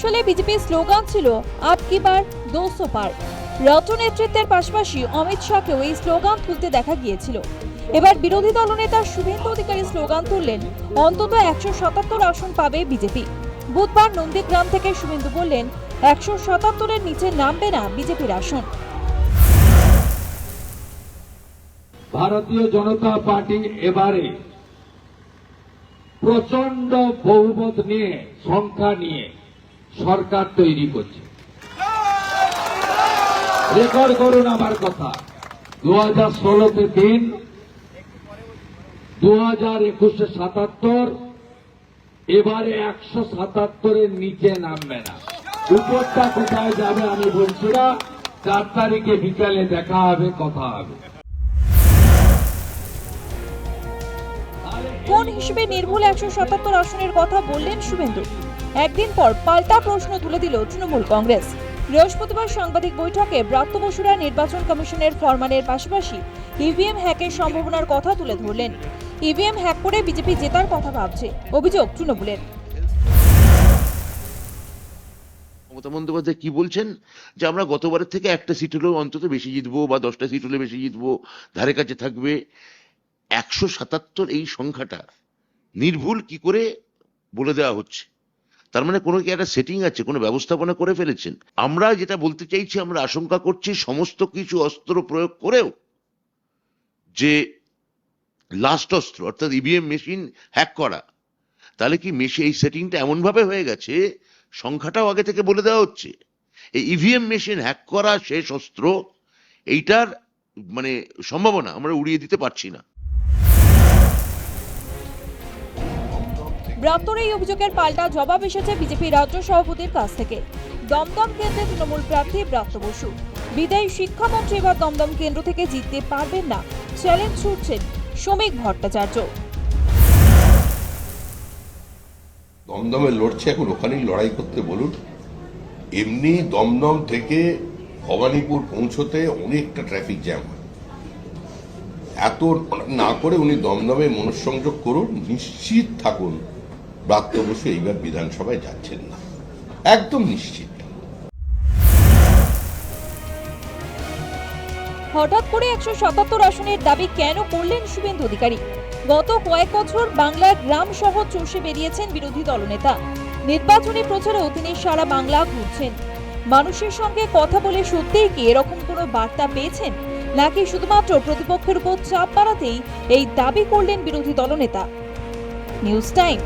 সালে বিজেপির স্লোগান ছিল আপ কি বার 200 পার। রাজ্য নেতৃত্বের পাশাপাশি অমিত শাহকেও এই স্লোগান তুলতে দেখা গিয়েছিল। এবার বিরোধী দলনেতা শুভেন্দু অধিকারী স্লোগান তুললেন অন্তত 177 আসন পাবে বিজেপি। বুধবার নন্দীগ্রাম থেকে শুভেন্দু বললেন 177-এর নিচে নামবে না বিজেপির আসন। ভারতীয় জনতা পার্টি এবারে প্রচন্ড বহুমত নিয়ে, সংখ্যা নিয়ে সরকার তৈরি করছে। রেকর্ড করুন আমার কথা, 2016-তে 3, 2021-এ 77, এবারে 177-এর নিচে নামবে না। উপরটা কোথায় যাবে আমি বলছি না, 4 তারিখে বিকালে দেখা হবে, কথা হবে। কোন হিসেবে নির্ভুল 177 আসনের কথা বললেন শুভেন্দু? একদিন পর পাল্টা প্রশ্ন তুলে দিল তৃণমূল কংগ্রেস। বৃহস্পতিবার সাংবাদিক বৈঠকে ব্রাত্য বসুরা নির্বাচন কমিশনের ফরমানের পাশাপাশি ইভিএম হ্যাকের সম্ভাবনার কথা তুলে ধরলেন। ইভিএম হ্যাক করে বিজেপি জেতার কথা ভাবছে, অভিযোগ তৃণমূলের। মমতা বন্দ্যোপাধ্যায় কি বলছেন যে আমরা গতবারের থেকে একটা সিট হলেও অন্তত বেশি জিতবো বা 10টা সিট হলে বেশি জিতবো, ধারে কাছে থাকবে। 177 এই সংখ্যাটা নির্ভুল কি করে বলে দেওয়া হচ্ছে? তার মানে কোনো কি একটা সেটিং আছে, কোনো ব্যবস্থাপনা করে ফেলেছেন? আমরা যেটা বলতে চাইছি, আমরা আশঙ্কা করছি সমস্ত কিছু অস্ত্র প্রয়োগ করেও যে লাস্ট অস্ত্র অর্থাৎ ইভিএম মেশিন হ্যাক করা, তাহলে কি এই সেটিংটা এমন ভাবে হয়ে গেছে সংখ্যাটাও আগে থেকে বলে দেওয়া হচ্ছে। এই ইভিএম মেশিন হ্যাক করা শেষ অস্ত্র, এইটার মানে সম্ভাবনা আমরা উড়িয়ে দিতে পারছি না। ব্রাত্যর এই অভিযোগের পাল্টা জবাব এসেছে বিজেপি রাজ্য সভাপতির কাছ থেকে। দমদম কেন্দ্রে তৃণমূল প্রার্থী ব্রাত্য বসু বিদায়ী শিক্ষামন্ত্রী এবার দমদম কেন্দ্র থেকে জিততে পারবেন না, চ্যালেঞ্জ ছুড়ছেন শ্রমিক ভট্টাচার্য। দমদমে লড়ছে, এখন ওখানেই লড়াই করতে বলুন। এমনি দমদম থেকে ভবানীপুর পৌঁছতে অনেকটা ট্রাফিক জ্যাম হয়। এত না করে উনি দমদমে মনঃসংযোগ করুন, নিশ্চিত থাকুন ব্রাত্য বসু এইবার বিধানসভায় যাচ্ছেন না, একদম নিশ্চিত। হঠাৎ করে 177 আসনের দাবি কেন করলেন শুভেন্দু অধিকারী? গত কয়েক বছর বাংলার গ্রাম শহর চষে বেরিয়েছেন বিরোধী দলনেতা। নির্বাচনী প্রচারেও তিনি সারা বাংলা ঘুরছেন। মানুষের সঙ্গে কথা বলে সত্যিই কি এরকম কোনো বার্তা পেয়েছেন, নাকি শুধুমাত্র প্রতিপক্ষের উপর চাপ বাড়াতেই এই দাবি করলেন বিরোধী দলনেতা? News time.